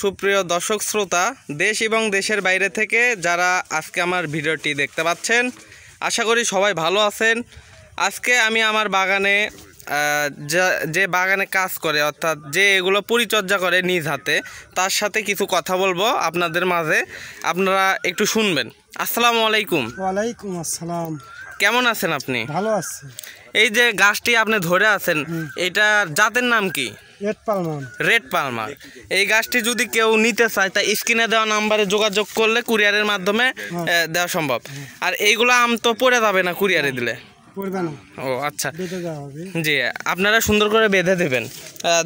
সুপ্রিয় দর্শক শ্রোতা, দেশ এবং দেশের বাইরে থেকে যারা আজকে আমার ভিডিওটি দেখতে পাচ্ছেন, আশা করি সবাই ভালো আছেন। আজকে আমি আমার বাগানে যে বাগানে কাজ করে, অর্থাৎ যে এগুলো পরিচর্যা করে নিজ হাতে, তার সাথে কিছু কথা বলবো আপনাদের মাঝে, আপনারা একটু শুনবেন। আসসালামু আলাইকুম। ওয়ালাইকুম আসসালাম। কেমন আছেন আপনি? ভালো আছি। এই যে গাছটি আপনি ধরে আছেন, এটার জাতের নাম কি? Red Palmer. Red Palmer. এই গাছটি যদি কেউ নিতে চায়, তা স্ক্রিনে দেওয়া নাম্বারে যোগাযোগ করলে কুরিয়ারের মাধ্যমে দেওয়া সম্ভব। আর এইগুলো আম তো পড়ে যাবে না কুরিয়ারে দিলে? পড়বে না। ও আচ্ছা, বেঁধে দেওয়া হবে। জি, আপনারা সুন্দর করে বেঁধে দেবেন।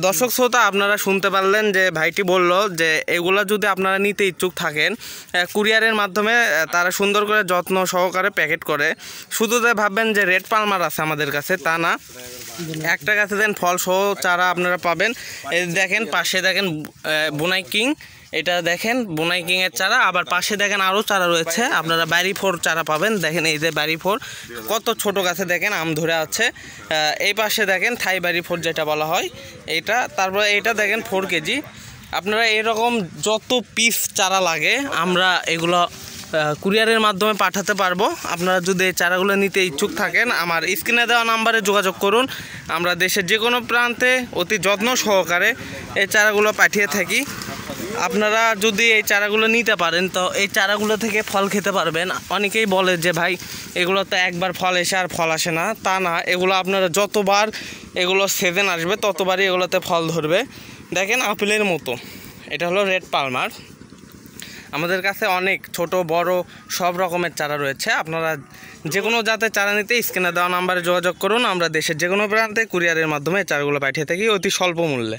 দর্শক শ্রোতা, আপনারা শুনতে পারলেন যে ভাইটি বলল যে এগুলো যদি আপনারা নিতে ইচ্ছুক থাকেন, কুরিয়ারের মাধ্যমে তারা সুন্দর করে যত্ন সহকারে প্যাকেট করে। শুধু যে ভাববেন যে রেড পালমার আছে আমাদের কাছে, তা না। একটা গাছে দেন ফল সহ চারা আপনারা পাবেন। এই দেখেন পাশে দেখেন বুনাই কিং, এটা দেখেন বুনাই কিংয়ের চারা। আবার পাশে দেখেন আরও চারা রয়েছে, আপনারা বাড়ি ফোর চারা পাবেন। দেখেন এই যে বাড়ি ফোর, কত ছোট গাছে দেখেন আম ধরে আছে। এই পাশে দেখেন থাই বাড়ি ফোর যেটা বলা হয় এইটা। তারপরে এইটা দেখেন 4 কেজি। আপনারা এরকম যত পিস চারা লাগে আমরা এগুলো কুরিয়ারের মাধ্যমে পাঠাতে পারবো। আপনারা যদি এই চারাগুলো নিতে ইচ্ছুক থাকেন, আমার স্ক্রিনে দেওয়া নাম্বারে যোগাযোগ করুন। আমরা দেশের যে কোনো প্রান্তে অতি যত্ন সহকারে এই চারাগুলো পাঠিয়ে থাকি। আপনারা যদি এই চারাগুলো নিতে পারেন, তো এই চারাগুলো থেকে ফল খেতে পারবেন। অনেকেই বলে যে ভাই এগুলো তো একবার ফল এসে আর ফল আসে না, তা না। এগুলো আপনারা যতবার এগুলো সিজন আসবে ততবারই এগুলোতে ফল ধরবে। দেখেন আপেলের মতো, এটা হলো রেড পালমার। আমাদের কাছে অনেক ছোট বড় সব রকমের চারা রয়েছে। আপনারা যে কোনো জাতের চারা নিতে স্ক্রিনে দেওয়া নাম্বারে যোগাযোগ করুন। আমরা দেশের যে কোনো প্রান্তে কুরিয়ারের মাধ্যমে চারাগুলো পাঠিয়ে থাকি অতি স্বল্প মূল্যে।